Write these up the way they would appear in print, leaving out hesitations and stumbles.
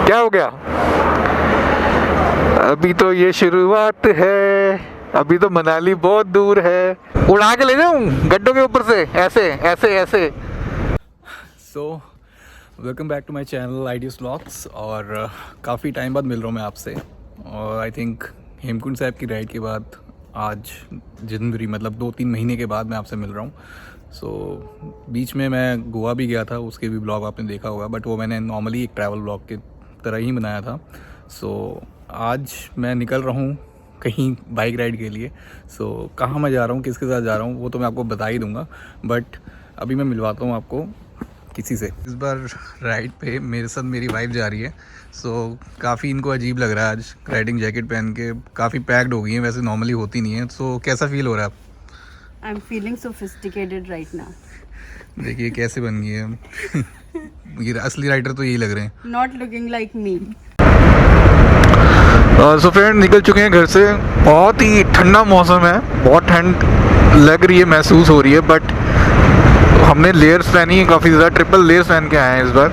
क्या हो गया? अभी तो ये शुरुआत है, अभी तो मनाली बहुत दूर है। उड़ा के ले जाऊं गड्ढों के ऊपर से, ऐसे ऐसे ऐसे। So welcome back to my channel IDS vlogs. और काफ़ी टाइम बाद मिल रहा हूँ मैं आपसे। और आई थिंक हेमकुंड साहब की राइड के बाद आज जनवरी मतलब 2-3 महीने के बाद मैं आपसे मिल रहा हूँ। बीच में मैं गोवा भी गया था, उसके भी ब्लॉग आपने देखा होगा, बट वो मैंने नॉर्मली एक ट्रैवल ब्लॉग के तरह ही बनाया था। आज मैं निकल रहा हूँ कहीं बाइक राइड के लिए। कहाँ मैं जा रहा हूँ, किसके साथ जा रहा हूँ, वो तो मैं आपको बता ही दूँगा, बट अभी मैं मिलवाता हूँ आपको किसी से। इस बार राइड पे मेरे साथ मेरी वाइफ जा रही है। काफ़ी इनको अजीब लग रहा है आज राइडिंग जैकेट पहन के, काफ़ी पैक्ड हो गई हैं, वैसे नॉर्मली होती नहीं है। कैसा फील हो रहा है? I am feeling sophisticated right now. देखिए कैसे बन गई है। ये असली राइडर तो यही लग रहे हैं। Not looking like me. So friend निकल चुके हैं घर से। बहुत ही ठंडा मौसम है, बहुत ठंड लग रही है, महसूस हो रही है, बट हमने लेयर्स पहनी है, काफ़ी ज़्यादा ट्रिपल लेयर्स पहन के आए हैं इस बार,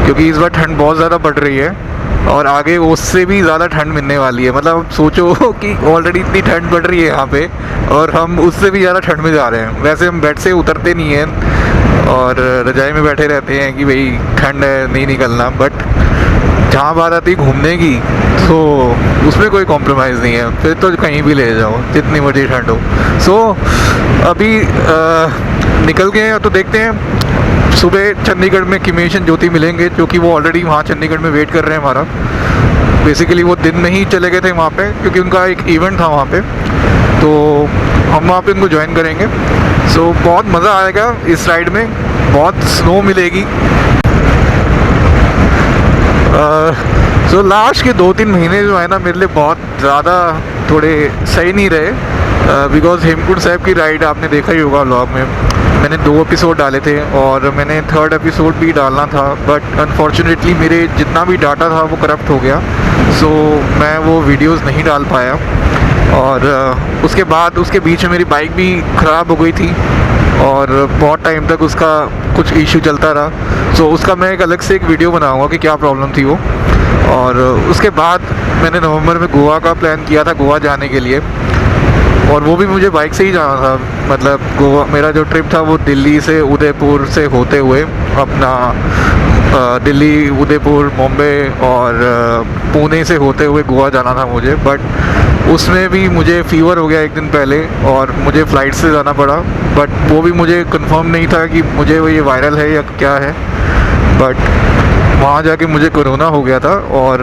क्योंकि इस बार ठंड बहुत ज़्यादा बढ़ रही है और आगे उससे भी ज़्यादा ठंड मिलने वाली है। मतलब सोचो कि ऑलरेडी इतनी ठंड बढ़ रही है यहाँ पे और हम उससे भी ज़्यादा ठंड में जा रहे हैं। वैसे हम बेड से उतरते नहीं हैं और रजाई में बैठे रहते हैं कि भाई ठंड है नहीं निकलना, बट जहाँ बात आती है घूमने की तो उसमें कोई कॉम्प्रोमाइज़ नहीं है, फिर तो कहीं भी ले जाओ जितनी मर्जी ठंड हो। अभी निकल गए हैं तो देखते हैं। सुबह चंडीगढ़ में किमेश एंड ज्योति मिलेंगे, जो कि वो ऑलरेडी वहाँ चंडीगढ़ में वेट कर रहे हैं हमारा। बेसिकली वो दिन में ही चले गए थे वहाँ पे, क्योंकि उनका एक इवेंट था वहाँ पे, तो हम वहाँ पे उनको ज्वाइन करेंगे। बहुत मज़ा आएगा इस राइड में, बहुत स्नो मिलेगी। लास्ट के 2-3 महीने जो है ना मेरे लिए बहुत ज़्यादा थोड़े सही नहीं रहे, बिकॉज हेमकुंड साहब की राइड आपने देखा ही होगा व्लॉग में। मैंने 2 एपिसोड डाले थे और मैंने 3rd एपिसोड भी डालना था, बट अनफॉर्चुनेटली मेरे जितना भी डाटा था वो करप्ट हो गया। मैं वो वीडियोस नहीं डाल पाया और उसके बाद उसके बीच में मेरी बाइक भी ख़राब हो गई थी और बहुत टाइम तक उसका कुछ इशू चलता रहा। उसका मैं एक अलग से एक वीडियो बनाऊंगा कि क्या प्रॉब्लम थी वो। और उसके बाद मैंने नवंबर में गोवा का प्लान किया था, गोवा जाने के लिए, और वो भी मुझे बाइक से ही जाना था। मतलब गोवा मेरा जो ट्रिप था वो दिल्ली से उदयपुर से होते हुए अपना दिल्ली, उदयपुर, मुंबई और पुणे से होते हुए गोवा जाना था मुझे, बट उसमें भी मुझे फीवर हो गया एक दिन पहले और मुझे फ़्लाइट से जाना पड़ा। बट वो भी मुझे कंफर्म नहीं था कि मुझे वो ये वायरल है या क्या है, बट वहाँ जाके मुझे कोरोना हो गया था और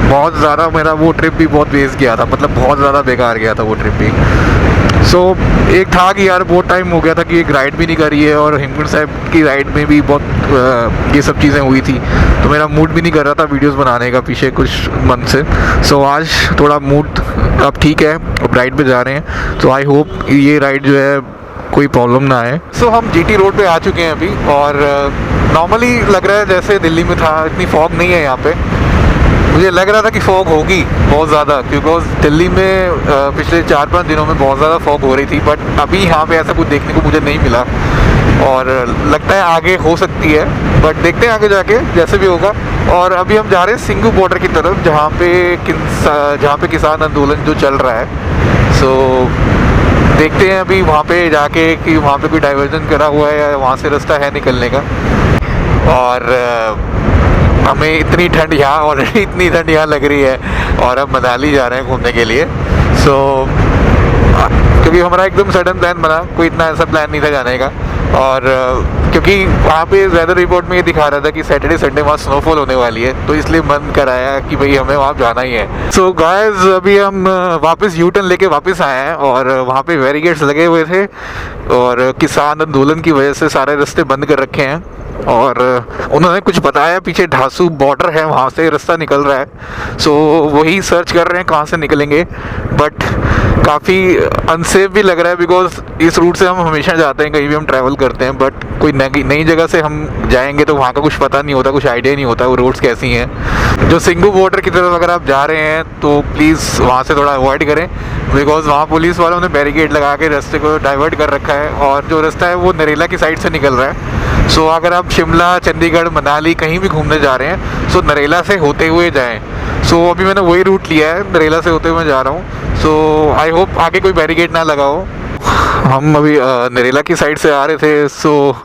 बहुत ज़्यादा मेरा वो ट्रिप भी बहुत वेस्ट गया था, मतलब बहुत ज़्यादा बेकार गया था वो ट्रिप भी। एक था कि यार बहुत टाइम हो गया था कि एक राइड भी नहीं करी है और हेमकुंड साहब की राइड में भी बहुत ये सब चीज़ें हुई थी, तो मेरा मूड भी नहीं कर रहा था वीडियोस बनाने का पीछे कुछ मंथ से। आज थोड़ा मूड अब ठीक है, अब राइड पे जा रहे हैं, तो आई होप ये राइड जो है कोई प्रॉब्लम ना आए। हम जीटी रोड पे आ चुके हैं अभी और नॉर्मली लग रहा है जैसे दिल्ली में था, इतनी फॉग नहीं है यहाँ पे। मुझे लग रहा था कि फॉग होगी बहुत ज़्यादा, क्योंकि दिल्ली में पिछले 4-5 दिनों में बहुत ज़्यादा फॉग हो रही थी, बट अभी यहाँ पे ऐसा कुछ देखने को मुझे नहीं मिला और लगता है आगे हो सकती है, बट देखते हैं आगे जाके जैसे भी होगा। और अभी हम जा रहे हैं सिंघू बॉर्डर की तरफ, जहाँ पे किसान आंदोलन जो चल रहा है। देखते हैं अभी वहाँ पे जाके कि वहाँ पे कोई डाइवर्जन करा हुआ है या वहाँ से रास्ता है निकलने का। और हमें इतनी ठंड यहाँ ऑलरेडी इतनी ठंड यहाँ लग रही है और हम मनाली जा रहे हैं घूमने के लिए। क्योंकि हमारा एकदम सडन प्लान बना, कोई इतना ऐसा प्लान नहीं था जाने का, और क्योंकि वहाँ पे वेदर रिपोर्ट में ये दिखा रहा था कि सैटरडे संडे वहाँ स्नोफॉल होने वाली है, तो इसलिए मन कराया कि भाई हमें वहाँ जाना ही है। गाइस अभी हम वापस यू टर्न लेके वापस आए हैं और वहाँ पे बैरिकेड्स लगे हुए थे और किसान आंदोलन की वजह से सारे रास्ते बंद कर रखे हैं और उन्होंने कुछ बताया पीछे ढासू बॉर्डर है, वहाँ से रास्ता निकल रहा है। वही सर्च कर रहे हैं कहाँ से निकलेंगे, बट काफ़ी अनसेफ भी लग रहा है, बिकॉज इस रूट से हम हमेशा जाते हैं कहीं भी हम ट्रैवल करते हैं, बट कोई नई जगह से हम जाएंगे तो वहाँ का कुछ पता नहीं होता, कुछ आइडिया नहीं होता वो रोड्स कैसी हैं। जो सिंघू बॉर्डर की तरफ अगर आप जा रहे हैं तो प्लीज़ वहाँ से थोड़ा अवॉइड करें, बिकॉज वहाँ पुलिस वालों ने बैरिकेड लगा के रास्ते को डाइवर्ट कर रखा है, और जो रास्ता है वो नरेला की साइड से निकल रहा है। सो अगर आप शिमला, चंडीगढ़, मनाली कहीं भी घूमने जा रहे हैं सो नरेला से होते हुए जाएँ। सो अभी मैंने वही रूट लिया है, नरेला से होते हुए जा रहा हूँ। सो आई होप आगे कोई बैरिकेड ना लगा हो। हम अभी नरेला की साइड से आ रहे थे, सो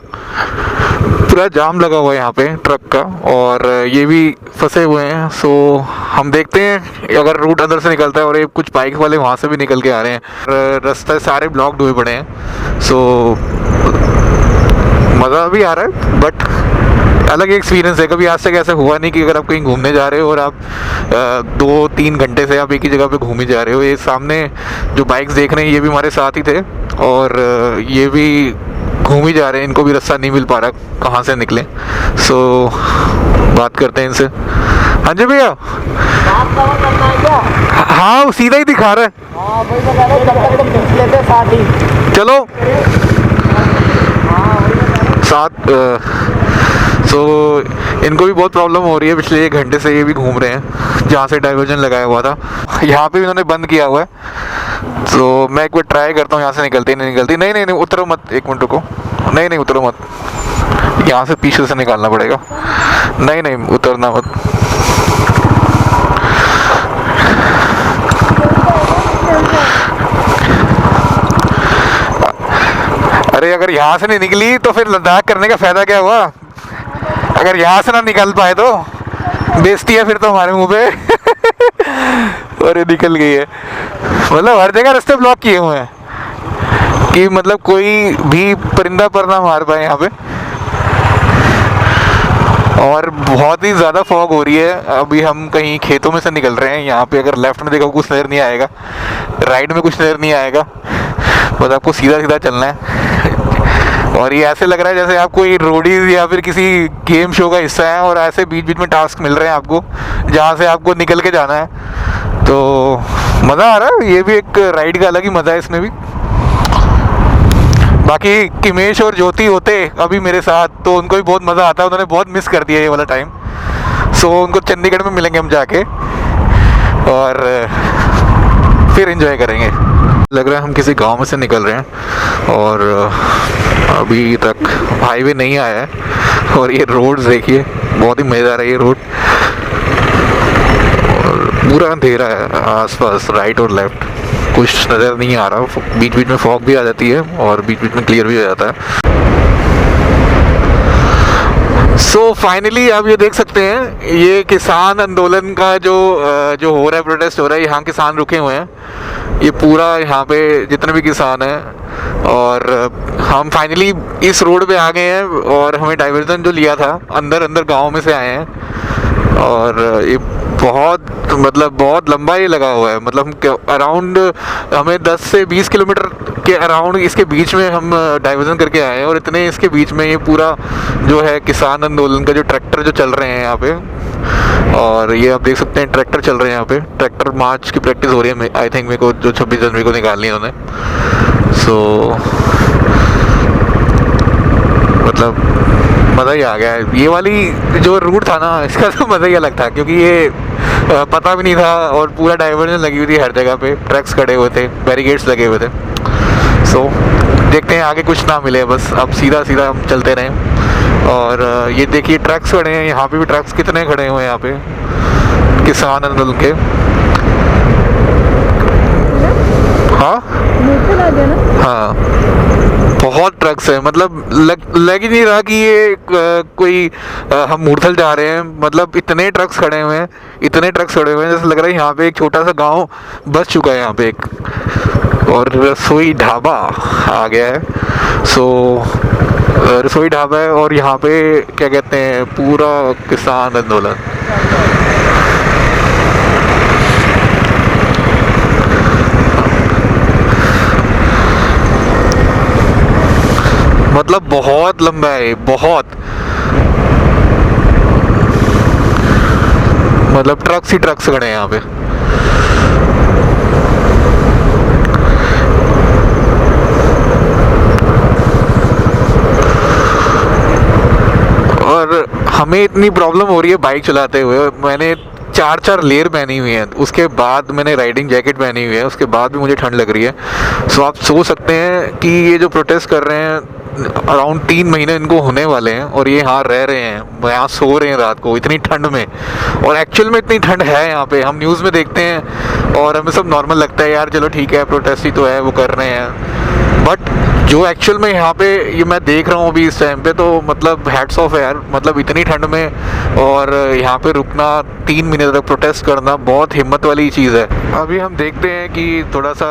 पूरा जाम लगा हुआ है यहाँ पे ट्रक का, और ये भी फंसे हुए हैं। सो हम देखते हैं अगर रूट अंदर से निकलता है, और ये कुछ बाइक वाले वहाँ से भी निकल के आ रहे हैं। रास्ते सारे ब्लॉक्ड हुए पड़े हैं। सो मज़ा भी आ रहा है, बट अलग एक्सपीरियंस है। कभी आज तक ऐसा हुआ नहीं कि अगर आप कहीं घूमने जा रहे हो और आप 2-3 घंटे से आप एक ही जगह पे घूमे जा रहे हो। ये सामने जो बाइक्स देख रहे हैं ये भी हमारे साथ ही थे, और ये भी घूम ही जा रहे हैं, इनको भी रास्ता नहीं मिल पा रहा कहाँ से निकले। सो बात करते हैं इनसे। हाँ जी भैया, हाँ वो सीधा ही दिखा रहा है। चलो साथ। सो इनको भी बहुत प्रॉब्लम हो रही है, पिछले 1 घंटे से ये भी घूम रहे हैं जहाँ से डाइवर्जन लगाया हुआ था। यहाँ पे इन्होंने बंद किया हुआ है। तो मैं एक बार ट्राई करता हूँ, यहाँ से निकलती नहीं निकलती। नहीं उतरो मत, 1 मिनट रुको। नहीं उतरो मत, यहाँ से पीछे से निकालना पड़ेगा। नहीं उतरना मत। अरे अगर यहाँ से नहीं निकली तो फिर लद्दाख करने का फ़ायदा क्या हुआ? अगर यहाँ से ना निकल पाए तो बेइज्जती है फिर तो हमारे मुंह पे। अरे निकल गई है। मतलब हर जगह रास्ते ब्लॉक किए हुए हैं कि मतलब कोई भी परिंदा पर ना मार पाए यहाँ पे। और बहुत ही ज़्यादा फॉग हो रही है। अभी हम कहीं खेतों में से निकल रहे हैं। यहाँ पे अगर लेफ्ट में देखो कुछ नज़र नहीं आएगा, राइट में कुछ नज़र नहीं आएगा, बस आपको सीधा सीधा चलना है। और ये ऐसे लग रहा है जैसे आप कोई रोडीज या फिर किसी गेम शो का हिस्सा है, और ऐसे बीच बीच में टास्क मिल रहे हैं आपको जहाँ से आपको निकल के जाना है। तो मज़ा आ रहा है, ये भी एक राइड का अलग ही मज़ा है इसमें भी। बाकी किमेश और ज्योति होते अभी मेरे साथ तो उनको भी बहुत मज़ा आता है, उन्होंने बहुत मिस कर दिया ये वाला टाइम। सो उनको चंडीगढ़ में मिलेंगे हम जाके, और फिर एंजॉय करेंगे। लग रहा है हम किसी गांव में से निकल रहे हैं, और अभी तक हाईवे नहीं आया है। और ये रोड देखिए, बहुत ही मज़ेदार है ये रोड, और पूरा अंधेरा है आसपास, राइट और लेफ्ट कुछ नज़र नहीं आ रहा। बीच बीच में फॉग भी आ जाती है और बीच बीच में क्लियर भी हो जाता है। सो फाइनली आप ये देख सकते हैं, ये किसान आंदोलन का जो हो रहा है, प्रोटेस्ट हो रहा है। यहाँ किसान रुके हुए हैं, ये पूरा यहाँ पे जितने भी किसान हैं, और हम फाइनली इस रोड पे आ गए हैं। और हमें डाइवर्जन जो लिया था अंदर गांव में से आए हैं, और ये बहुत लंबा ये लगा हुआ है। मतलब अराउंड हमें 10 से 20 किलोमीटर के अराउंड इसके बीच में हम डाइवर्जन करके आए हैं। और इतने इसके बीच में ये पूरा जो है किसान आंदोलन का जो ट्रैक्टर जो चल रहे हैं यहाँ पे, और ये आप देख सकते हैं ट्रैक्टर चल रहे हैं यहाँ पे। ट्रैक्टर मार्च की प्रैक्टिस हो रही है, आई थिंक मेरे को जो 26 जनवरी को निकालनी है उन्होंने। सो मतलब मज़ा ही आ गया है। ये वाली जो रूट था ना, इसका तो मज़ा ही अलग था, क्योंकि ये पता भी नहीं था, और पूरा डाइवर्जन लगी हुई थी हर जगह पे, ट्रक्स खड़े हुए थे, बैरिकेड्स लगे हुए थे। सो देखते हैं आगे कुछ ना मिले, बस अब सीधा हम चलते रहें। और ये देखिए ट्रक्स खड़े हैं यहाँ पे भी, ट्रक्स कितने खड़े हुए हैं यहाँ पे किसान आंदोलन के। हाँ बहुत ट्रक्स है, मतलब लग ही नहीं रहा कि ये कोई हम मूर्थल जा रहे हैं। मतलब इतने ट्रक्स खड़े हुए हैं जैसे लग रहा है यहाँ पे एक छोटा सा गांव बस चुका है यहाँ पे एक। और रसोई ढाबा आ गया है। सो रसोई ढाबा है, और यहाँ पे क्या कहते हैं, पूरा किसान आंदोलन। मतलब बहुत लंबा है, बहुत, मतलब ट्रक्स ही ट्रक्स खड़े हैं यहाँ पे। हमें इतनी प्रॉब्लम हो रही है बाइक चलाते हुए, मैंने 4 लेयर पहनी हुई है, उसके बाद मैंने राइडिंग जैकेट पहनी हुई है, उसके बाद भी मुझे ठंड लग रही है। सो आप सोच सकते हैं कि ये जो प्रोटेस्ट कर रहे हैं अराउंड 3 महीने इनको होने वाले हैं और ये यहाँ रह रहे हैं, यहाँ सो रहे हैं रात को इतनी ठंड में। और एक्चुअल में इतनी ठंड है यहाँ पे, हम न्यूज़ में देखते हैं और हमें सब नॉर्मल लगता है, यार चलो ठीक है प्रोटेस्ट ही तो है, वो कर रहे हैं। बट जो एक्चुअल में यहाँ पे ये मैं देख रहा हूँ अभी इस टाइम पे, तो मतलब हैट्स ऑफ है यार, मतलब इतनी ठंड में और यहाँ पे रुकना 3 महीने तक प्रोटेस्ट करना बहुत हिम्मत वाली चीज़ है। अभी हम देखते हैं कि थोड़ा सा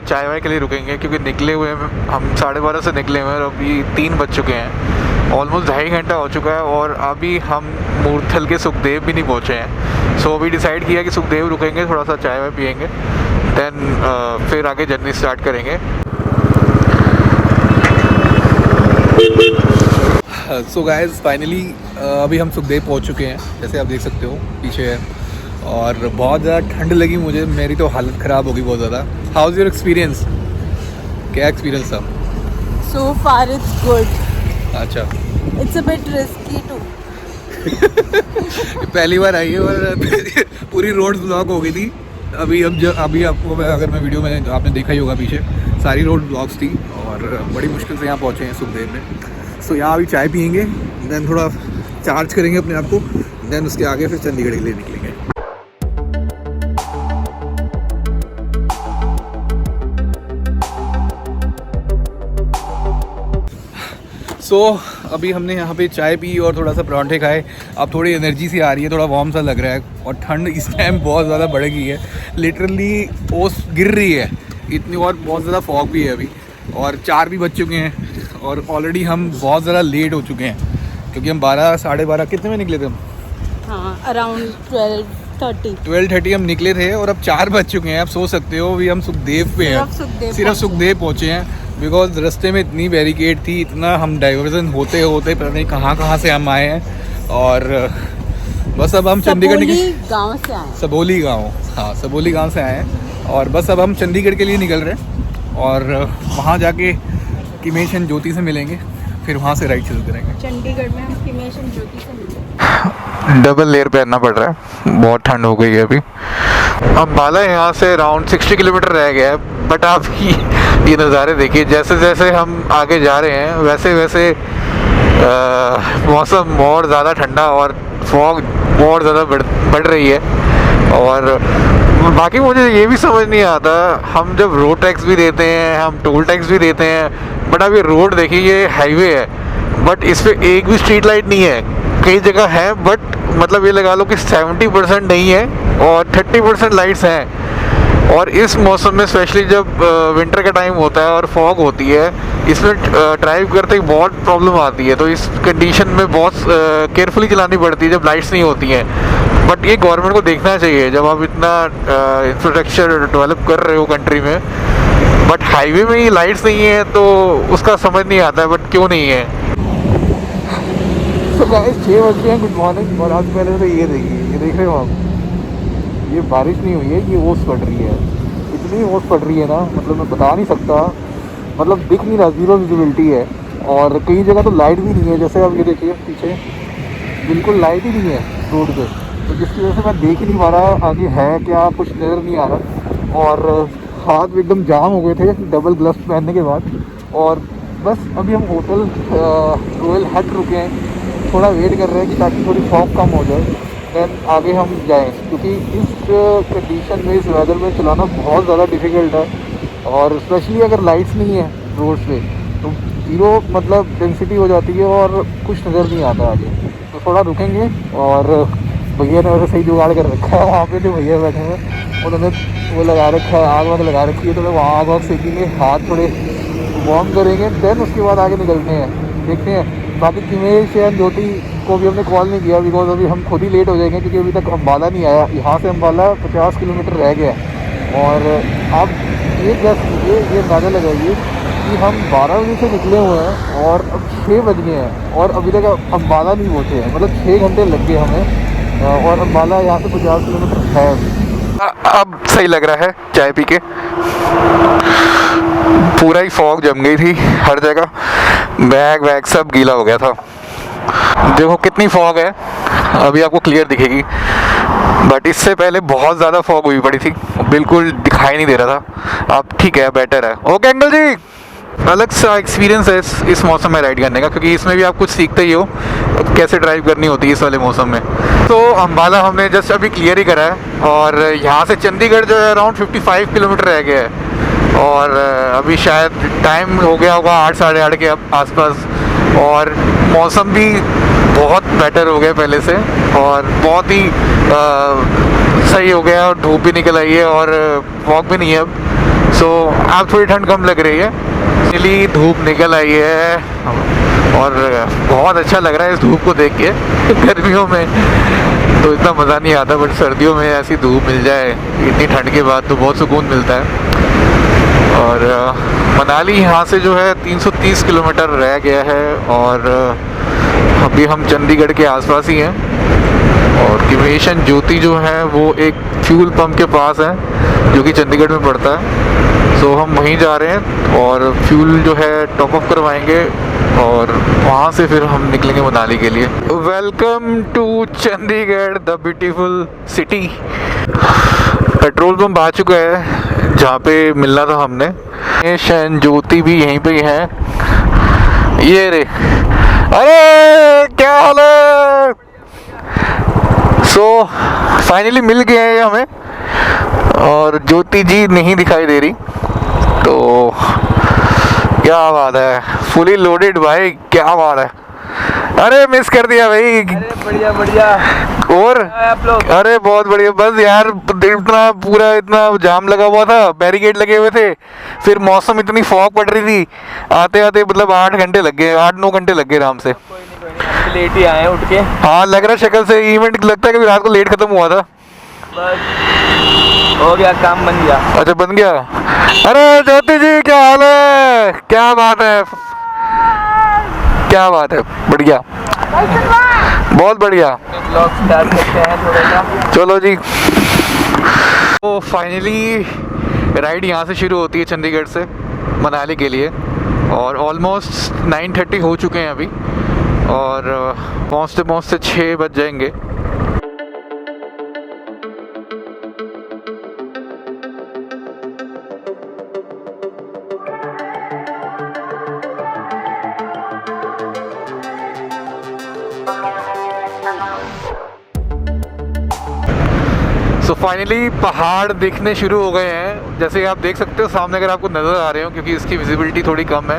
चाय वाय के लिए रुकेंगे, क्योंकि निकले हुए हम 12:30 से निकले हुए हैं और अभी 3 बज चुके हैं, ऑलमोस्ट 2.5 घंटा हो चुका है और अभी हम मूर्थल के सुखदेव भी नहीं पहुँचे हैं। सो अभी डिसाइड किया कि सुखदेव रुकेंगे, थोड़ा सा चाय वाय पियेंगे, देन फिर आगे जर्नी स्टार्ट करेंगे। सो गाइज फाइनली अभी हम सुखदेव पहुंच चुके हैं, जैसे आप देख सकते हो पीछे है, और बहुत ज़्यादा ठंड लगी मुझे, मेरी तो हालत ख़राब होगी बहुत ज़्यादा। How is your experience? क्या एक्सपीरियंस था? So far it's good. अच्छा It's a bit risky too. पहली बार आई है और पूरी रोड ब्लॉक हो गई थी। अभी आपको अगर मैं वीडियो में आपने देखा ही होगा, पीछे सारी रोड ब्लॉक्स थी और बड़ी मुश्किल से यहाँ पहुँचे हैं सुखदेव में। सो यहाँ अभी चाय पियेंगे, देन थोड़ा चार्ज करेंगे अपने आप को, देन उसके आगे फिर चंडीगढ़ के लिए निकलेंगे। सो अभी हमने यहाँ पे चाय पी और थोड़ा सा परांठे खाए, अब थोड़ी एनर्जी सी आ रही है, थोड़ा वार्म सा लग रहा है और ठंड इस टाइम बहुत ज़्यादा बढ़ गई है, लिटरली ओस गिर रही है इतनी, और बहुत ज़्यादा फॉग भी है अभी, और 4 भी बज चुके हैं और ऑलरेडी हम बहुत ज़्यादा लेट हो चुके हैं, क्योंकि हम 12 साढ़े 12 कितने में निकले थे हम? हाँ, around 12:30. 12:30 हम निकले थे और अब 4 बज चुके हैं। आप सोच सकते हो अभी हम सुखदेव पे हैं, सिर्फ सुखदेव पहुँचे हैं, बिकॉज रास्ते में इतनी बैरिकेड थी, इतना हम डाइवर्जन होते होते पता नहीं कहाँ से हम आए हैं। और बस अब हम चंडीगढ़ गाँव से आए, सबोली गाँव, हाँ सबोली गाँव से आए हैं, और बस अब हम चंडीगढ़ के लिए निकल रहे हैं और वहाँ जाके किमेश एंड ज्योति से मिलेंगे, फिर वहाँ से राइड शुरू करेंगे। चंडीगढ़ में हम किमेश एंड ज्योति से मिलेंगे। डबल लेयर पहनना पड़ रहा है, बहुत ठंड हो गई है अभी। अम्बाला यहाँ से अराउंड 60 किलोमीटर रह गया है, बट आप ये नज़ारे देखिए, जैसे जैसे हम आगे जा रहे हैं वैसे वैसे मौसम और ज़्यादा ठंडा और फॉग और ज़्यादा बढ़ रही है। और बाकी मुझे ये भी समझ नहीं आता, हम जब रोड टैक्स भी देते हैं, हम टोल टैक्स भी देते हैं, बट अब ये रोड देखिए, ये हाईवे है बट इस पर एक भी स्ट्रीट लाइट नहीं है, कई जगह है बट मतलब ये लगा लो कि 70% नहीं है और 30% लाइट्स हैं। और इस मौसम में स्पेशली जब विंटर का टाइम होता है और फॉग होती है, इसमें ड्राइव करते ही बहुत प्रॉब्लम आती है, तो इस कंडीशन में बहुत केयरफुली चलानी पड़ती है जब लाइट्स नहीं होती हैं। बट ये गवर्नमेंट को देखना चाहिए, जब आप इतना इंफ्रास्ट्रक्चर डेवलप कर रहे हो कंट्री में, बट हाईवे में ही लाइट्स नहीं है तो उसका समझ नहीं आता है बट क्यों नहीं है। तो गाइस 6 बज गए हैं, गुड मॉर्निंग। और आज पहले तो ये देखिए, ये देख रहे हो आप, ये बारिश नहीं हुई है, ये ओस पड़ रही है, इतनी ओस पड़ रही है ना, मतलब मैं बता नहीं सकता, मतलब दिख नहीं रहा, ज़ीरो विजिबिलिटी है और कई जगह तो लाइट भी नहीं है। जैसे आप ये देखिए पीछे बिल्कुल लाइट ही नहीं है रोड पे, तो जिसकी वजह से मैं देख ही नहीं पा रहा आगे है क्या, कुछ नज़र नहीं आ रहा और हाथ भी एकदम जाम हो गए थे डबल ग्लव्स पहनने के बाद। और बस अभी हम होटल रॉयल हट रुके हैं, थोड़ा वेट कर रहे हैं कि ताकि थोड़ी फॉग कम हो जाए, देन आगे हम जाएं, क्योंकि इस कंडीशन में, इस वेदर में चलाना बहुत ज़्यादा डिफ़िकल्ट है। और स्पेशली अगर लाइट्स नहीं है रोड पे तो ज़ीरो मतलब डेंसिटी हो जाती है और कुछ नज़र नहीं आता आगे। तो थोड़ा रुकेंगे और भैया ने वैसे सही जुगाड़ कर रखा है, वहाँ पे जो भैया बैठे हैं उन्होंने वो लगा रखा है, आग वाग लगा रखी है, तो वहाँ आग वाग सेकेंगे, हाथ थोड़े वार्म करेंगे, देन उसके बाद आगे निकलते हैं, देखते हैं। बाकी किमेश एंड ज्योति को भी हमने कॉल नहीं किया, बिकॉज अभी हम खुद ही लेट हो जाएंगे, क्योंकि अभी तक अम्बाला नहीं आया। यहाँ से अम्बाला 50 किलोमीटर रह गया और आप ये जस्ट ये अंदाज़ा लगाइए कि हम 12 बजे से निकले हुए हैं और अब 6 बज गए हैं और अभी तक अम्बाला नहीं पहुँचे हैं, मतलब 6 घंटे लग गए हमें और अम्बाला यहाँ से 50 किलोमीटर है अभी। अब सही लग रहा है चाय पी के, पूरा ही फॉग जम गई थी हर जगह, बैग वैग सब गीला हो गया था। देखो कितनी फॉग है, अभी आपको क्लियर दिखेगी, बट इससे पहले बहुत ज़्यादा फॉग हुई पड़ी थी, बिल्कुल दिखाई नहीं दे रहा था। अब ठीक है, बेटर है। ओके अंकल जी, अलग सा एक्सपीरियंस है इस मौसम में राइड करने का, क्योंकि इसमें भी आप कुछ सीखते ही हो कैसे ड्राइव करनी होती है इस वाले मौसम में। तो अम्बाला हमने जस्ट अभी क्लियर ही करा है, और यहाँ से चंडीगढ़ जो है अराउंड 55 किलोमीटर रह गया है, और अभी शायद टाइम हो गया होगा 8 साढ़े 8 के आसपास, और मौसम भी बहुत बेटर हो गया पहले से, और बहुत ही सही हो गया, और धूप भी निकल आई है और फॉग भी नहीं है अब। सो अब थोड़ी ठंड कम लग रही है, इसलिए धूप निकल आई है और बहुत अच्छा लग रहा है इस धूप को देख के। गर्मियों में तो इतना मज़ा नहीं आता, बट सर्दियों में ऐसी धूप मिल जाए इतनी ठंड के बाद तो बहुत सुकून मिलता है। और मनाली यहाँ से जो है 330 किलोमीटर रह गया है, और अभी हम चंडीगढ़ के आसपास ही हैं, और किमेशन ज्योति जो है वो एक फ्यूल पंप के पास है जो कि चंडीगढ़ में पड़ता है। सो हम वहीं जा रहे हैं और फ्यूल जो है टॉप अप करवाएंगे, और वहाँ से फिर हम निकलेंगे मनाली के लिए। Welcome to Chandigarh, the beautiful city. Petrol pump आ चुका है जहाँ पे मिलना था हमने। किमेशन ज्योति भी यहीं पे ही है, ये रे। अरे क्या हाल है। सो फाइनली मिल गए हैं हमें, और ज्योति जी नहीं दिखाई दे रही, तो क्या बात है, फुली लोडेड भाई, क्या बात है। अरे मिस कर दिया भाई। अरे बढ़िया बढ़िया। और आप लोग? अरे बहुत बढ़िया, बस यार इतना पूरा इतना जाम लगा हुआ था, बैरिकेड लगे हुए थे, फिर मौसम इतनी फॉग पड़ रही थी, आते आते मतलब 8 घंटे लग गए, 8-9 घंटे लग गए आराम से। कोई नहीं, हम लेट ही आए उठ के। हाँ लग रहा है शक्ल से, इवेंट लगता है कि रात को लेट खत्म हुआ था। बस हो गया, काम बन गया। अच्छा बन गया। अरे ज्योति जी क्या हाल है, क्या बात है, क्या बात है, बढ़िया, बहुत बढ़िया। ब्लॉग स्टार्ट करते हैं थोड़ा सा। चलो जी। तो फाइनली राइड यहाँ से शुरू होती है चंडीगढ़ से मनाली के लिए, और ऑलमोस्ट 9:30 हो चुके हैं अभी, और पहुँचते पहुँचते 6 बज जाएंगे। तो फाइनली पहाड़ दिखने शुरू हो गए हैं, जैसे आप देख सकते हो सामने अगर आपको नज़र आ रहे हो, क्योंकि इसकी विजिबिलिटी थोड़ी कम है,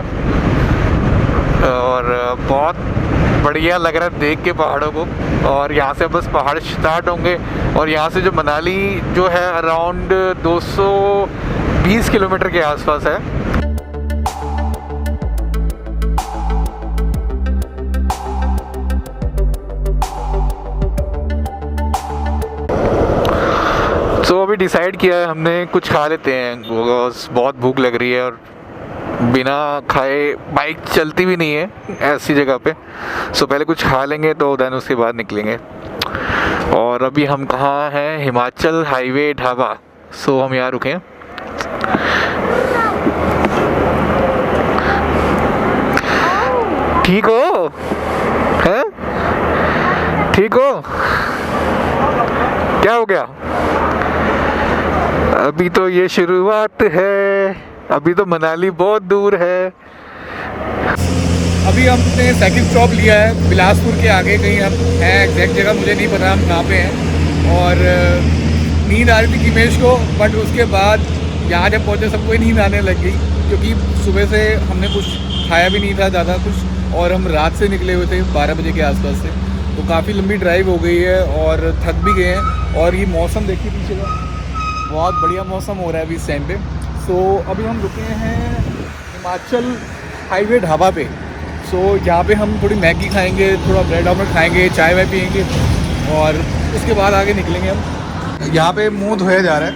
और बहुत बढ़िया लग रहा है देख के पहाड़ों को। और यहाँ से बस पहाड़ स्टार्ट होंगे, और यहाँ से जो मनाली जो है अराउंड 220 किलोमीटर के आसपास है। तो अभी डिसाइड किया है हमने कुछ खा लेते हैं, बहुत भूख लग रही है, और बिना खाए बाइक चलती भी नहीं है ऐसी जगह पे। सो पहले कुछ खा लेंगे तो देन उसके बाद निकलेंगे। और अभी हम कहाँ हैं, हिमाचल हाईवे ढाबा। सो हम यहाँ रुके हैं। ठीक हो? हैं? ठीक हो? क्या हो गया? अभी तो ये शुरुआत है, अभी तो मनाली बहुत दूर है। अभी हमने सेकंड स्टॉप लिया है बिलासपुर के आगे, कहीं हम हैं, एग्जैक्ट जगह मुझे नहीं पता हम कहाँ पे हैं। और नींद आ रही थी किमेश को, बट उसके बाद यहाँ जब पहुँचे सबको ही नींद आने लग गई, क्योंकि सुबह से हमने कुछ खाया भी नहीं था ज़्यादा कुछ, और हम रात से निकले हुए थे 12 बजे के आसपास से, तो काफ़ी लंबी ड्राइव हो गई है और थक भी गए हैं। और ये मौसम देखिए पीछे का, बहुत बढ़िया मौसम हो रहा है अभी इस टाइम पे। सो अभी हम रुके हैं हिमाचल हाईवे ढाबा पे। सो यहाँ पे हम थोड़ी मैगी खाएंगे, थोड़ा ब्रेड ऑमलेट खाएंगे, चाय वाय पियेंगे, और उसके बाद आगे निकलेंगे हम। यहाँ पे मुंह धोया जा रहा है,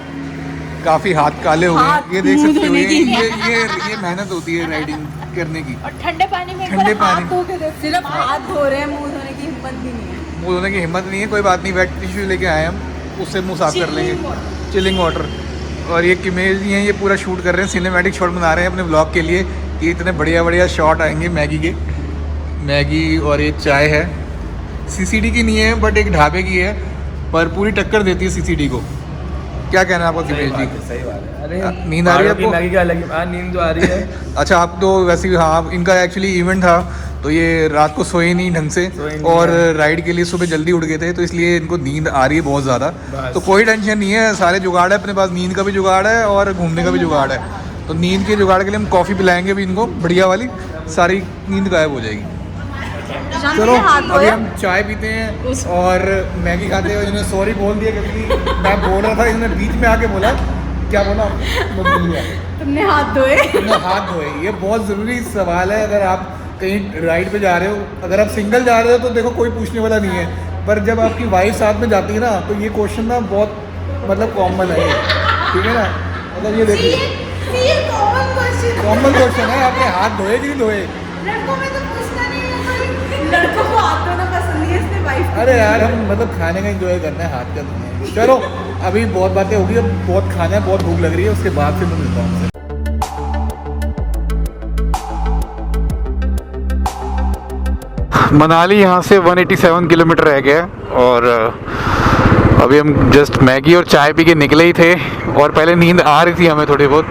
काफ़ी हाथ काले हो गए, ये देख सकते हो। ये मेहनत होती है राइडिंग करने की। और ठंडे पानी में ठंडे पानी। हाथ धो के देखो, सिर्फ हाथ धो रहे हैं, मुंह धोने की हिम्मत भी नहीं है। मुँह धोने की हिम्मत नहीं है, कोई बात नहीं, वेट टिश्यू लेके आए हम, उससे मुँह साफ कर लेंगे, चिलिंग वाटर। और ये किमेश जी हैं, ये पूरा शूट कर रहे हैं, सिनेमैटिक शॉट बना रहे हैं अपने ब्लॉग के लिए, कि इतने बढ़िया बढ़िया शॉट आएंगे मैगी के। मैगी और ये चाय है। सीसीडी की नहीं है बट एक ढाबे की है, पर पूरी टक्कर देती है सीसीडी को। क्या कहना है आपका दिपेश जी? सही बात है। अरे नींद आ रही है आपको? मैगी का अलग नींद तो आ रही है। अच्छा, आप तो वैसे भी, हाँ, इनका एक्चुअली इवेंट था तो ये रात को सोए नहीं ढंग से और राइड के लिए सुबह जल्दी उठ गए थे, तो इसलिए इनको नींद आ रही है बहुत ज़्यादा। तो कोई टेंशन नहीं है, सारे जुगाड़ है अपने पास, नींद का भी जुगाड़ है और घूमने का भी जुगाड़ है। तो नींद के जुगाड़ के लिए हम कॉफ़ी पिलाएंगे भी इनको, बढ़िया वाली, सारी नींद गायब हो जाएगी। चलो अभी हम चाय पीते हैं और मैगी खाते हैं। इन्होंने सॉरी बोल दिया क्योंकि मैं बोल रहा था, इन्होंने बीच में आके बोला, क्या बोला? तुमने हाथ धोए? तुमने हाथ धोए। ये बहुत ज़रूरी सवाल है। अगर आप कहीं राइड पे जा रहे हो, अगर आप सिंगल जा रहे हो तो देखो कोई पूछने वाला नहीं है, पर जब आपकी वाइफ साथ में जाती है ना तो ये क्वेश्चन ना बहुत मतलब कॉमन है, ठीक है ना? मतलब ये देखिए कॉमन क्वेश्चन है, आपने हाथ धोए कि नहीं धोए? लड़कों में तो पूछना नहीं है, लड़कों को हाथ धोना पसंद नहीं है, इसलिए वाइफ। अरे यार, हम मतलब खाने का एंजॉय करना है, हाथ का धोना है। चलो अभी बहुत बातें होगी, अब बहुत खाना है, बहुत भूख लग रही है, उसके बाद फिर मैं मिलता हूँ। मनाली यहाँ से 187 किलोमीटर रह गया और अभी हम जस्ट मैगी और चाय पी के निकले ही थे और पहले नींद आ रही थी हमें थोड़ी बहुत,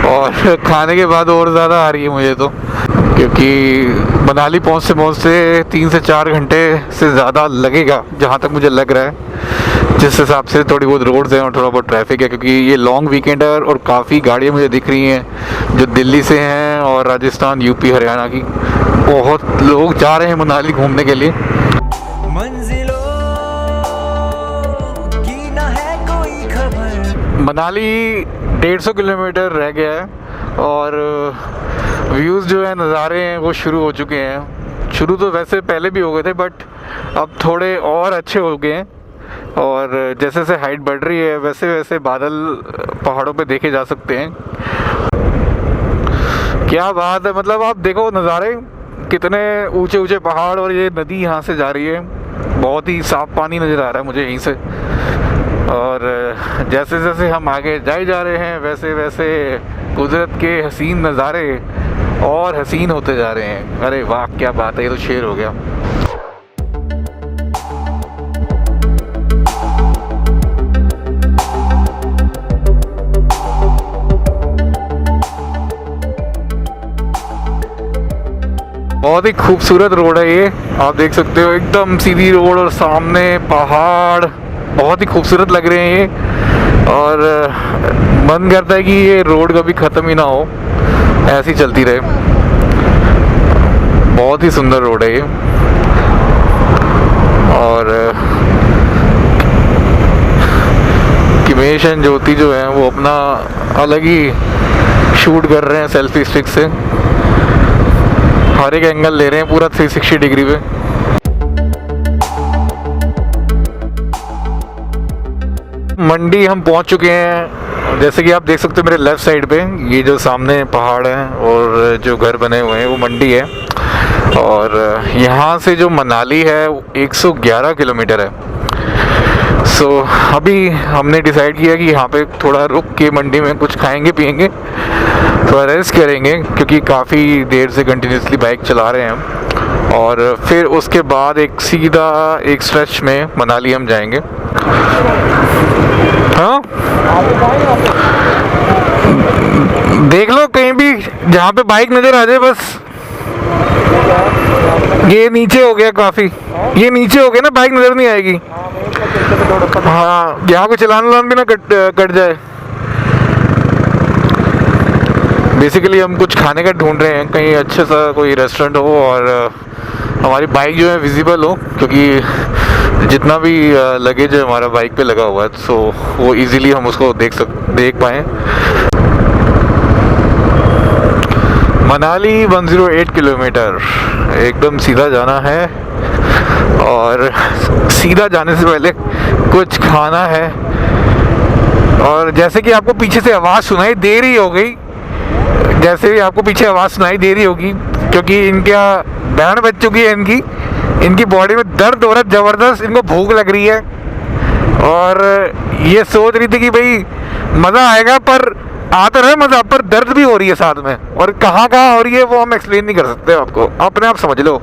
और खाने के बाद और ज़्यादा आ रही है मुझे तो, क्योंकि मनाली पहुँचते 3 से 4 घंटे से ज़्यादा लगेगा जहाँ तक मुझे लग रहा है, जिस हिसाब से थोड़ी बहुत रोड्स हैं और थोड़ा बहुत ट्रैफिक है, क्योंकि ये लॉन्ग वीकेंड है और काफ़ी गाड़ियाँ मुझे दिख रही हैं जो दिल्ली से हैं और राजस्थान, यूपी, हरियाणा की। बहुत लोग जा रहे हैं मनाली घूमने के लिए। मंजिलों की ना है कोई खबर। मनाली 150 किलोमीटर रह गया है और व्यूज़ जो है, नज़ारे हैं, वो शुरू हो चुके हैं। शुरू तो वैसे पहले भी हो गए थे बट अब थोड़े और अच्छे हो गए हैं, और जैसे जैसे हाइट बढ़ रही है वैसे वैसे बादल पहाड़ों पे देखे जा सकते हैं। क्या बात है, मतलब आप देखो नज़ारे, कितने ऊंचे ऊंचे पहाड़ और ये नदी यहाँ से जा रही है, बहुत ही साफ पानी नज़र आ रहा है मुझे यहीं से। और जैसे जैसे हम आगे जाए जा रहे हैं वैसे वैसे कुदरत के हसीन नज़ारे और हसीन होते जा रहे हैं। अरे वाह, क्या बात है, ये तो शेर हो गया। बहुत ही खूबसूरत रोड है ये, आप देख सकते हो, एकदम सीधी रोड और सामने पहाड़, बहुत ही खूबसूरत लग रहे हैं ये। और मन करता है कि ये रोड कभी ख़त्म ही ना हो, ऐसी चलती रहे। बहुत ही सुंदर रोड है ये। और किमेश एंड ज्योति जो है वो अपना अलग ही शूट कर रहे हैं सेल्फी स्टिक से, हर एक एंगल ले रहे हैं पूरा 360 डिग्री पे। मंडी हम पहुंच चुके हैं, जैसे कि आप देख सकते हो मेरे लेफ़्ट साइड पे, ये जो सामने पहाड़ हैं और जो घर बने हुए हैं वो मंडी है। और यहाँ से जो मनाली है 111 किलोमीटर है। सो अभी हमने डिसाइड किया कि यहाँ पे थोड़ा रुक के मंडी में कुछ खाएंगे पिएंगे, थोड़ा रेस्ट करेंगे, क्योंकि काफ़ी देर से कंटिन्यूसली बाइक चला रहे हैं हम। और फिर उसके बाद एक सीधा एक स्ट्रेच में मनाली हम जाएंगे। हाँ, देख लो कहीं भी जहाँ पे बाइक नज़र आ जाए बस। ये नीचे हो गया काफ़ी, ये नीचे हो गया ना, बाइक नज़र नहीं आएगी। हाँ, यहाँ को चलान भी ना कट जाए। बेसिकली हम कुछ खाने का ढूंढ रहे हैं, कहीं अच्छे सा कोई रेस्टोरेंट हो और हमारी बाइक जो है विजिबल हो, क्योंकि जितना भी लगेज है हमारा बाइक पे लगा हुआ है, सो वो इजीली हम उसको देख पाएँ। मनाली 108 किलोमीटर, एकदम सीधा जाना है और सीधा जाने से पहले कुछ खाना है। और जैसे कि आपको पीछे से आवाज़ सुनाई दे रही हो गई, जैसे भी आपको पीछे आवाज़ सुनाई दे रही होगी, क्योंकि इनका बैंड बज चुकी है, इनकी बॉडी में दर्द हो रहा है ज़बरदस्त, इनको भूख लग रही है और ये सोच रही थी कि भाई मज़ा आएगा, पर आ तो रहा है मज़ा, पर दर्द भी हो रही है साथ में, और कहाँ हो रही है वो हम एक्सप्लेन नहीं कर सकते आपको, अपने आप समझ लो।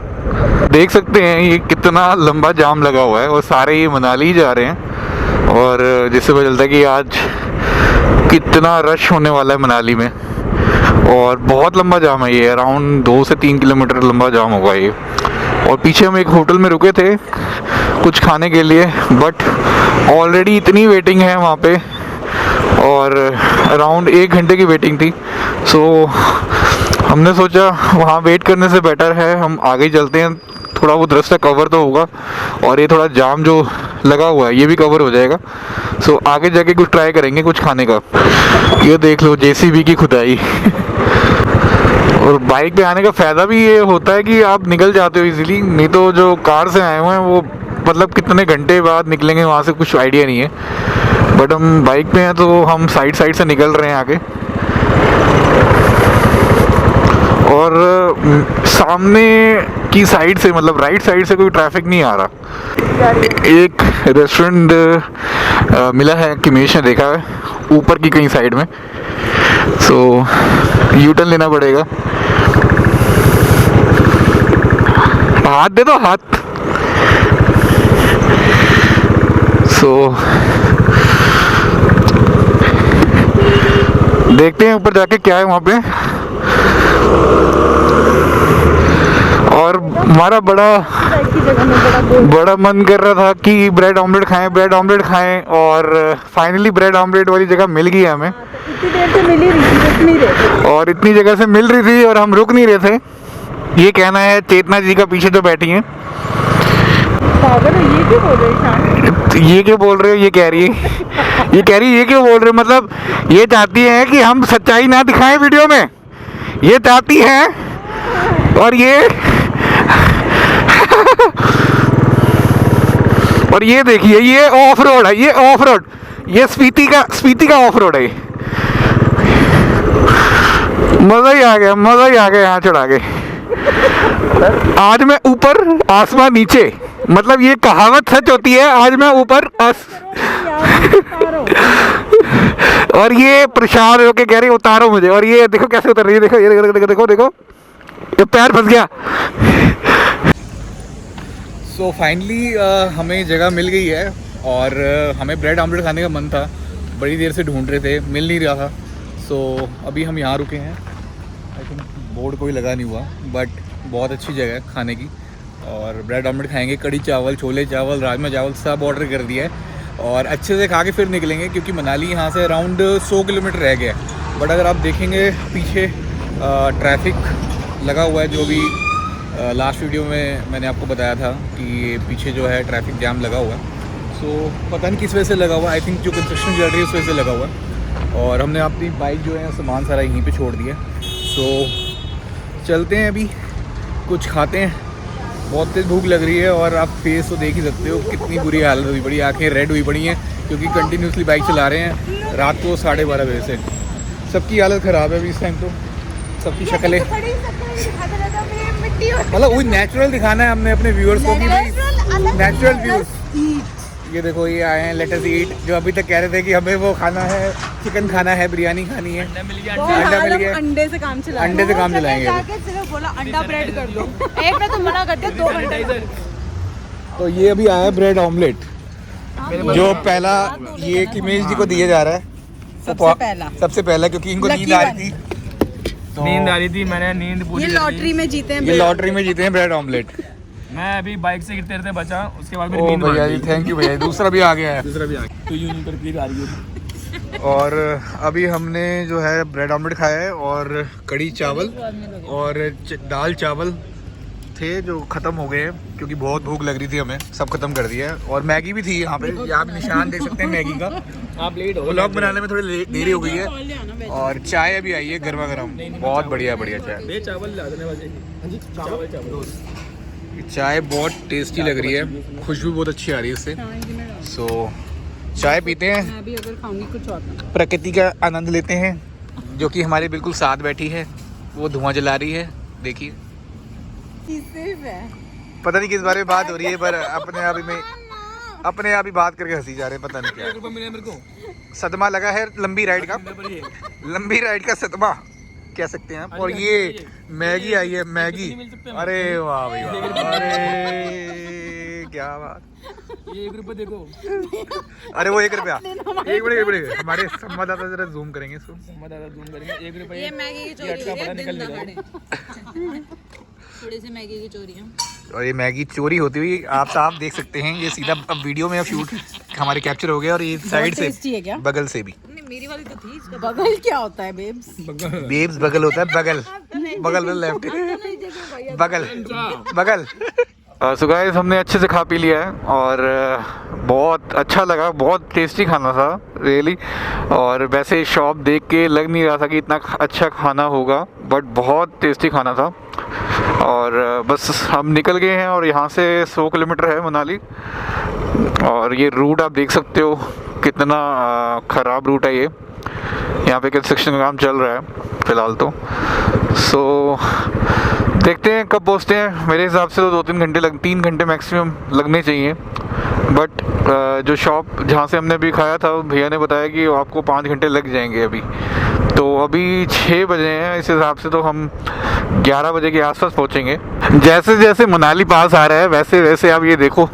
देख सकते हैं ये कितना लंबा जाम लगा हुआ है और सारे ये मनाली ही जा रहे हैं। और जिससे पता चलता है कि आज कितना रश होने वाला है मनाली में। और बहुत लंबा जाम है ये, अराउंड 2 से 3 किलोमीटर लंबा जाम होगा ये। और पीछे हम एक होटल में रुके थे कुछ खाने के लिए, बट ऑलरेडी इतनी वेटिंग है वहाँ पे और अराउंड 1 घंटे की वेटिंग थी। सो हमने सोचा वहाँ वेट करने से बेटर है हम आगे चलते हैं, थोड़ा बहुत रास्ता कवर तो होगा और ये थोड़ा जाम जो लगा हुआ है ये भी कवर हो जाएगा। सो आगे जाके कुछ ट्राई करेंगे कुछ खाने का। ये देख लो जेसीबी की खुदाई। और बाइक पे आने का फ़ायदा भी ये होता है कि आप निकल जाते हो इजीली, नहीं तो जो कार से आए हुए हैं वो मतलब कितने घंटे बाद निकलेंगे वहाँ से कुछ आइडिया नहीं है। बट हम बाइक पे हैं तो हम साइड से निकल रहे हैं आगे। और सामने की साइड से मतलब राइट साइड से कोई ट्रैफिक नहीं आ रहा। एक रेस्टोरेंट मिला है किमेश ने देखा है ऊपर की कहीं साइड में, सो यू टर्न लेना पड़ेगा। हाथ दे दो हाथ। सो देखते हैं ऊपर जाके क्या है वहाँ पे। और हमारा बड़ा मन कर रहा था कि ब्रेड ऑमलेट खाएं और फाइनली ब्रेड ऑमलेट वाली जगह मिल गई हमें। इतनी देर से मिल ही रही थी, रुक नहीं रहे थे। और इतनी जगह से मिल रही थी और हम रुक नहीं रहे थे। ये कहना है चेतना जी का पीछे जो बैठी हैं। पागल हो, ये क्यों बोल रहे हैं? ये क्यों बोल रहे हो? ये कह रही है ये क्यों बोल रहे हो? मतलब ये चाहती है कि हम सच्चाई ना दिखाएं वीडियो में, ये चाहती है। और ये देखिए ये ऑफ रोड है, ये स्पीति का ऑफ रोड है। मजा ही आ गया यहाँ चढ़ा के। आज मैं ऊपर आसमान नीचे, मतलब ये कहावत सच होती है। आज मैं ऊपर और ये परेशान होके कह रही उतारो मुझे। और ये देखो कैसे उतर रही है, देखो ये देखो ये पैर फंस गया। सो फाइनली हमें जगह मिल गई है और हमें ब्रेड ऑमलेट खाने का मन था, बड़ी देर से ढूंढ रहे थे, मिल नहीं रहा था। सो अभी हम यहाँ रुके हैं। आई थिंक बोर्ड कोई लगा नहीं हुआ, बट बहुत अच्छी जगह है खाने की। और ब्रेड ऑमलेट खाएंगे, कड़ी चावल, छोले चावल, राजमा चावल सब ऑर्डर कर दिया है और अच्छे से खा के फिर निकलेंगे, क्योंकि मनाली यहाँ से अराउंड 100 किलोमीटर रह गया है। बट अगर आप देखेंगे पीछे ट्रैफिक लगा हुआ है, जो भी लास्ट वीडियो में मैंने आपको बताया था कि पीछे जो है ट्रैफिक जाम लगा हुआ है। सो पता नहीं किस वजह से लगा हुआ है, आई थिंक जो कंस्ट्रक्शन चल रही है उस वजह से लगा हुआ है। और हमने अपनी बाइक जो है सामान सारा यहीं पे छोड़ दिया। सो चलते हैं, अभी कुछ खाते हैं। बहुत तेज़ भूख लग रही है और आप फेस तो देख ही सकते हो कितनी बुरी हालत हुई पड़ी, आंखें रेड हुई पड़ी हैं, क्योंकि कंटिन्यूसली बाइक चला रहे हैं रात को 12:30 बजे से। सबकी हालत ख़राब है अभी इस टाइम, तो सबकी शक्लें मतलब वही नेचुरल दिखाना है हमने अपने व्यूअर्स को कि भाई नेचुरल व्यूज़। ये देखो ये आए हैं लेट अस ईट, जो अभी तक कह रहे थे कि हमें वो खाना है, चिकन खाना है, बिरयानी खानी है। अंडा मिल गया, अंडे से काम चलाएंगे। सिर्फ बोला अंडा ब्रेड कर दो, एक ने तो मना कर दिया 2 घंटे। तो ये अभी आया ब्रेड ऑमलेट, जो पहला ये इमेज जी को दिया जा रहा है सबसे पहला, क्योंकि इनको नींद आ रही थी। नींद आ रही थी, मैंने नींद पूरी ये कर ली। लॉटरी में जीते हैं, ये लॉटरी में जीते हैं ब्रेड ऑमलेट। मैं अभी बाइक से गिरते बचा, उसके बाद ओ मेरी नींद भैया भाग जी गई। थैंक यू भैया, दूसरा भी आ गया है। दूसरा भी आ गया, तो यूं नहीं करके आ रही है। और अभी हमने जो है ब्रेड ऑमलेट खाया है और कड़ी चावल और दाल चावल थे जो ख़त्म हो गए हैं, क्योंकि बहुत भूख लग रही थी हमें, सब ख़त्म कर दिया है। और मैगी भी थी यहाँ पे, आप निशान देख सकते हैं मैगी का। आप लेट हो, व्लॉग बनाने में थोड़ी देरी हो गई है। और चाय अभी आई है गर्मा गर्म, बहुत बढ़िया चाय। चावल ला देने वाले। चावल चाय बहुत टेस्टी लग रही है, खुशबू बहुत अच्छी आ रही है इससे। सो चाय पीते हैं, मैं भी अगर खाऊंगी कुछ और ना। प्रकृति का आनंद लेते हैं, जो कि हमारे बिल्कुल साथ बैठी है, वो धुआं जला रही है। देखिए पता नहीं किस बारे में बात हो रही है, पर अपने आप ही बात करके हंसी जा रहे हैं, पता नहीं क्या। मेरे को सदमा लगा है लंबी राइड का सदमा। कह सकते हैं आप। और ये मैगी आई है, मैगी। अरे वाह भाई वाह, अरे क्या बात। ये 1 रुपये देखो। अरे वो 1 रुपया, 1 मिनट हमारे संवाददाता जरा जूम करेंगे इसको। संवाददाता जूम करेंगे। 1 रुपये ये मैगी की चोरी अटका है, पड़ा दिन निकल दहाड़े। थोड़ी सी मैगी की चोरी है। और ये मैगी चोरी होती हुई आप साफ देख सकते हैं। ये सीधा अब वीडियो में शूट हमारे कैप्चर हो गया। और ये साइड से है क्या? बगल से भी। नहीं, मेरी वाली तो थी। इसका बगल क्या होता है बेब्स? बेब्स बगल होता है, बगल बगल में लेफ्ट, बगल बगल। सो गाइस हमने अच्छे से खा पी लिया है और बहुत अच्छा लगा, बहुत टेस्टी खाना था रियली। और वैसे शॉप देख के लग नहीं रहा था कि इतना अच्छा खाना होगा, बट बहुत टेस्टी खाना था। और बस हम निकल गए हैं और यहाँ से 100 किलोमीटर है मनाली। और ये रूट आप देख सकते हो कितना ख़राब रूट है ये। यहाँ पे कंस्ट्रक्शन का काम चल रहा है फ़िलहाल तो। सो देखते हैं कब पहुँचते हैं। मेरे हिसाब से तो 3 घंटे मैक्सिमम लगने चाहिए। बट जो शॉप जहाँ से हमने अभी खाया था भैया ने बताया कि आपको 5 घंटे लग जाएंगे अभी। तो अभी 6 बजे हैं, इस हिसाब से तो हम 11 बजे के आसपास पहुँचेंगे। जैसे जैसे मनाली पास आ रहा है वैसे वैसे आप ये देखो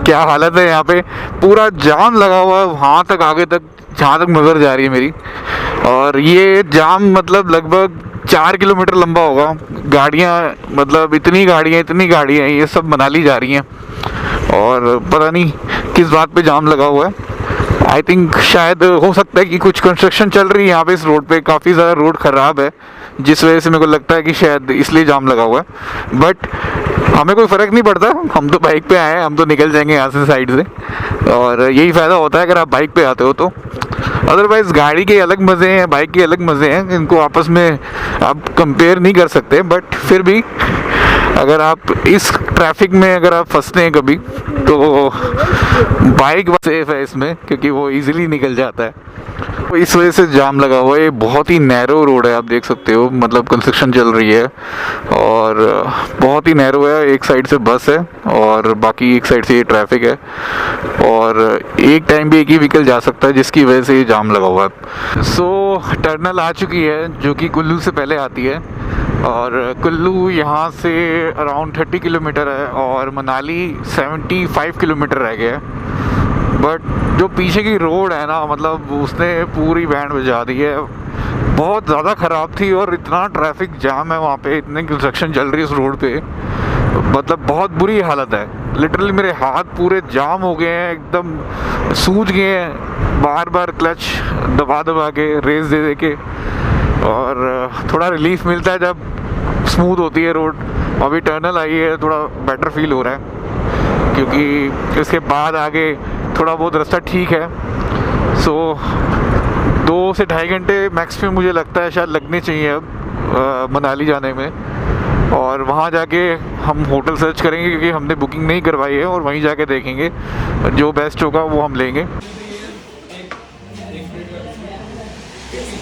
क्या हालत है। यहाँ पे पूरा जाम लगा हुआ है वहाँ तक, आगे तक जहाँ तक नज़र जा रही है मेरी। और ये जाम मतलब लगभग 4 किलोमीटर लंबा होगा। गाड़ियाँ मतलब इतनी गाड़ियाँ ये सब मनाली जा रही हैं। और पता नहीं किस बात पे जाम लगा हुआ है। आई थिंक शायद हो सकता है कि कुछ कंस्ट्रक्शन चल रही है यहाँ पे। इस रोड पे काफ़ी ज़्यादा रोड ख़राब है, जिस वजह से मेरे को लगता है कि शायद इसलिए जाम लगा हुआ है। बट हमें कोई फ़र्क नहीं पड़ता, हम तो बाइक पे आए हैं, हम तो निकल जाएंगे यहाँ से साइड से। और यही फ़ायदा होता है अगर आप बाइक पे आते हो तो। अदरवाइज़ गाड़ी के अलग मज़े हैं, बाइक के अलग मज़े हैं, इनको आपस में आप कंपेयर नहीं कर सकते। बट फिर भी अगर आप इस ट्रैफिक में अगर आप फंसते हैं कभी तो बाइक सेफ है इसमें, क्योंकि वो इजीली निकल जाता है। तो इस वजह से जाम लगा हुआ है। ये बहुत ही नैरो रोड है, आप देख सकते हो, मतलब कंस्ट्रक्शन चल रही है और बहुत ही नैरो है। एक साइड से बस है और बाकी एक साइड से ये ट्रैफिक है। और एक टाइम भी एक ही व्हीकल जा सकता है, जिसकी वजह से ये जाम लगा हुआ है। सो टर्नल आ चुकी है जो कि कुल्लू से पहले आती है। और कुल्लू यहाँ से अराउंड 30 किलोमीटर है और मनाली 75 किलोमीटर रह गया है। बट जो पीछे की रोड है ना, मतलब उसने पूरी बैंड बजा दी है। बहुत ज़्यादा ख़राब थी और इतना ट्रैफिक जाम है वहाँ पे, इतने कंस्ट्रक्शन चल रही है उस रोड पे, मतलब बहुत बुरी हालत है। लिटरली मेरे हाथ पूरे जाम हो गए हैं, एकदम सूज गए हैं, बार बार क्लच दबा के रेस दे के। और थोड़ा रिलीफ मिलता है जब स्मूथ होती है रोड। अभी टर्नल आई है, थोड़ा बेटर फील हो रहा है, क्योंकि इसके बाद आगे थोड़ा बहुत रास्ता ठीक है। सो 2 से 2.5 घंटे मैक्सिमम मुझे लगता है शायद लगने चाहिए अब मनाली जाने में। और वहाँ जाके हम होटल सर्च करेंगे, क्योंकि हमने बुकिंग नहीं करवाई है, और वहीं जाके देखेंगे जो बेस्ट होगा वो हम लेंगे।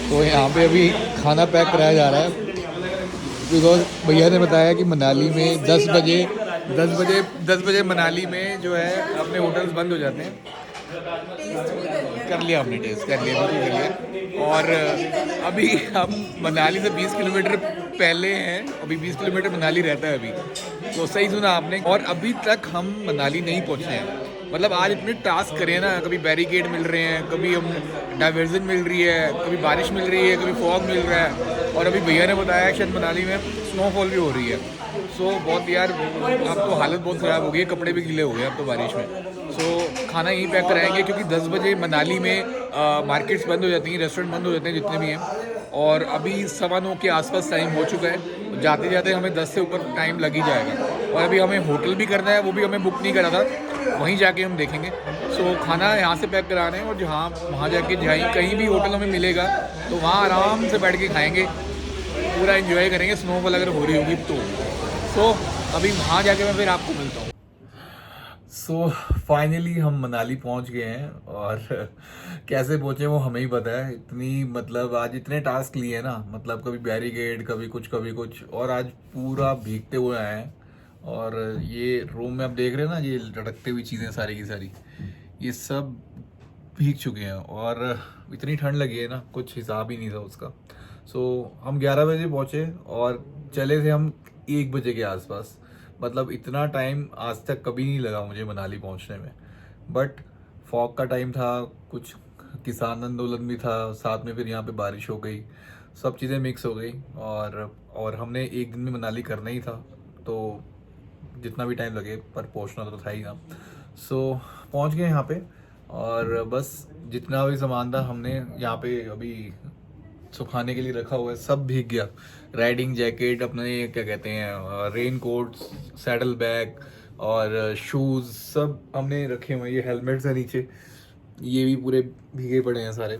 तो यहाँ पे अभी खाना पैक कराया जा रहा है, बिकॉज भैया ने बताया कि मनाली में 10 बजे मनाली में जो है अपने होटल्स बंद हो जाते हैं। कर लिया हमने, टेस्ट कर लिया, बिल्कुल कर लिया। और अभी हम मनाली से 20 किलोमीटर पहले हैं, अभी 20 किलोमीटर मनाली रहता है अभी, तो सही सुना आपने। और अभी तक हम मनाली नहीं पहुँचे हैं। मतलब आज इतने टास्क करे ना, कभी बैरिकेड मिल रहे हैं, कभी हम डाइवर्जन मिल रही है, कभी बारिश मिल रही है, कभी फॉग मिल रहा है। और अभी भैया ने बताया कि शायद मनाली में स्नोफॉल भी हो रही है। सो बहुत यार, अब तो हालत बहुत ख़राब हो गई है, कपड़े भी गीले हो गए अब तो बारिश में। सो खाना यहीं पैक कराएंगे, क्योंकि 10 बजे मनाली में मार्केट्स बंद हो जाती हैं, रेस्टोरेंट बंद हो जाते हैं जितने भी हैं। और अभी 9:15 के आसपास टाइम हो चुका है। जाते जाते हमें 10 से ऊपर टाइम लग ही जाएगा। और अभी हमें होटल भी करना है, वो भी हमें बुक नहीं करा था, वहीं जाके हम देखेंगे। सो खाना यहाँ से पैक करा रहे हैं, और जहाँ वहाँ जाके कहीं भी होटल हमें मिलेगा तो वहाँ आराम से बैठ के खाएँगे, पूरा एंजॉय करेंगे। स्नोफॉल अगर हो रही होगी तो। सो अभी वहाँ जाके मैं फिर आपको मिलता हूँ। सो फाइनली हम मनाली पहुंच गए हैं, और कैसे पहुंचे वो हमें ही पता है। इतनी मतलब आज इतने टास्क लिए हैं ना, मतलब कभी बैरिकेड, कभी कुछ, और आज पूरा भीगते हुए आए हैं। और ये रूम में आप देख रहे हैं ना, ये लटकते हुई चीज़ें सारी की सारी, ये सब भीग चुके हैं। और इतनी ठंड लगी है ना, कुछ हिसाब ही नहीं था उसका। सो हम 11 बजे पहुँचे और चले थे हम 1 बजे के आसपास। मतलब इतना टाइम आज तक कभी नहीं लगा मुझे मनाली पहुँचने में। बट फॉग का टाइम था, कुछ किसान आंदोलन भी था, साथ में फिर यहाँ पे बारिश हो गई, सब चीज़ें मिक्स हो गई और हमने एक दिन में मनाली करना ही था, तो जितना भी टाइम लगे पर पहुँचना तो था ही ना। सो पहुँच गए यहाँ पे और बस जितना भी सामान था हमने यहाँ पे अभी सुखाने के लिए रखा हुआ है, सब भीग गया। राइडिंग जैकेट, अपने क्या कहते हैं रेन कोट, सैडल बैग और शूज़ सब हमने रखे हुए हैं। ये हेलमेट्स है नीचे, ये भी पूरे भीगे पड़े हैं सारे।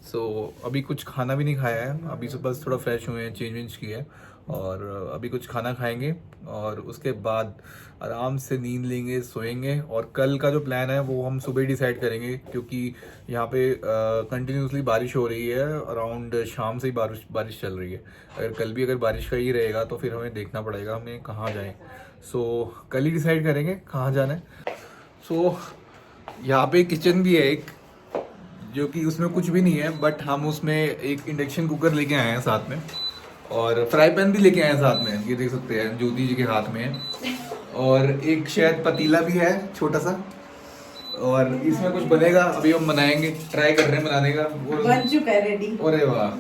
सो अभी कुछ खाना भी नहीं खाया है, अभी से बस थोड़ा फ्रेश हुए हैं, चेंज वेंज किया है और अभी कुछ खाना खाएंगे और उसके बाद आराम से नींद लेंगे, सोएंगे। और कल का जो प्लान है वो हम सुबह ही डिसाइड करेंगे, क्योंकि यहाँ पे कंटिन्यूसली बारिश हो रही है, अराउंड शाम से ही बारिश चल रही है। अगर कल भी बारिश का ही रहेगा तो फिर हमें देखना पड़ेगा हमें कहाँ जाएं। सो कल ही डिसाइड करेंगे कहाँ जाना है। सो यहाँ पे किचन भी है एक, जो कि उसमें कुछ भी नहीं है, बट हम उसमें एक इंडक्शन कुकर लेके आए हैं साथ में और फ्राई पैन भी लेके आए हैं साथ में, ये देख सकते हैं ज्योति जी के हाथ में है। और एक शायद पतीला भी है छोटा सा, और इसमें कुछ बनेगा, अभी हम बनाएंगे, ट्राई कर रहे हैं बनाने का। बन चुका है रेडी। अरे वाह,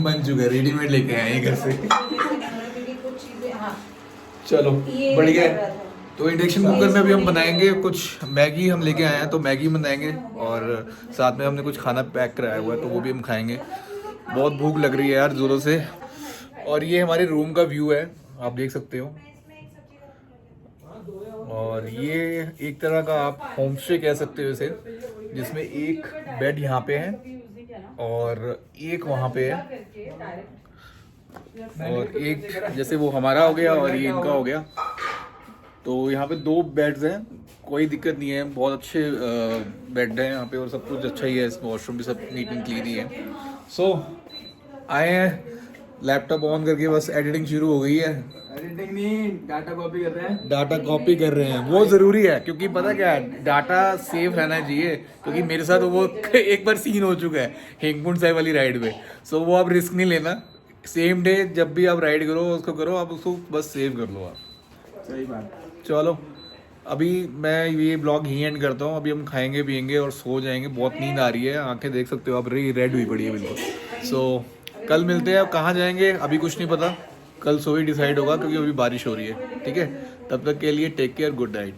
बन चुका है, रेडीमेड लेके आए हैं घर से। कुछ चीजें हाँ चलो ये बढ़िया कर रहा है। था। तो इंडक्शन कुकर में अभी हम बनाएंगे कुछ मैगी, हम लेके आए हैं तो मैगी बनाएंगे और साथ में हमने कुछ खाना पैक कराया हुआ है तो वो भी हम खाएंगे। बहुत भूख लग रही है यार जोरों से। और ये हमारे रूम का व्यू है, आप देख सकते हो। और ये एक तरह का आप होम स्टे कह सकते हो इसे, जिसमें एक बेड यहाँ पे है और एक वहाँ पे है और एक जैसे वो हमारा हो गया और ये इनका हो गया। तो यहाँ पे 2 बेड्स हैं, कोई दिक्कत नहीं है, बहुत अच्छे बेड हैं यहाँ पे और सब कुछ अच्छा ही है। वॉशरूम भी सब नीट एंड क्लीन ही है। सो आए हैं, लैपटॉप ऑन करके बस एडिटिंग शुरू हो गई है। एडिटिंग नहीं, डाटा कॉपी कर रहे हैं। डाटा कॉपी कर रहे हैं, वो ज़रूरी है क्योंकि पता क्या है, डाटा सेफ रहना चाहिए। क्योंकि मेरे साथ वो एक बार सीन हो चुका है हेमकुंड साहिब वाली राइड में। सो वो आप रिस्क नहीं लेना, सेम डे जब भी आप राइड करो उसको करो, आप उसको बस सेव कर लो आप। सही बात। चलो अभी मैं ये ब्लॉग ही एंड करता हूँ। अभी हम खाएंगे पियेंगे और सो जाएंगे, बहुत नींद आ रही है, आंखें देख सकते हो आप रेड हुई पड़ी है बिल्कुल। सो कल मिलते हैं। अब कहाँ जाएंगे अभी कुछ नहीं पता, कल सो ही डिसाइड होगा क्योंकि अभी बारिश हो रही है। ठीक है, तब तक के लिए टेक केयर, गुड नाइट।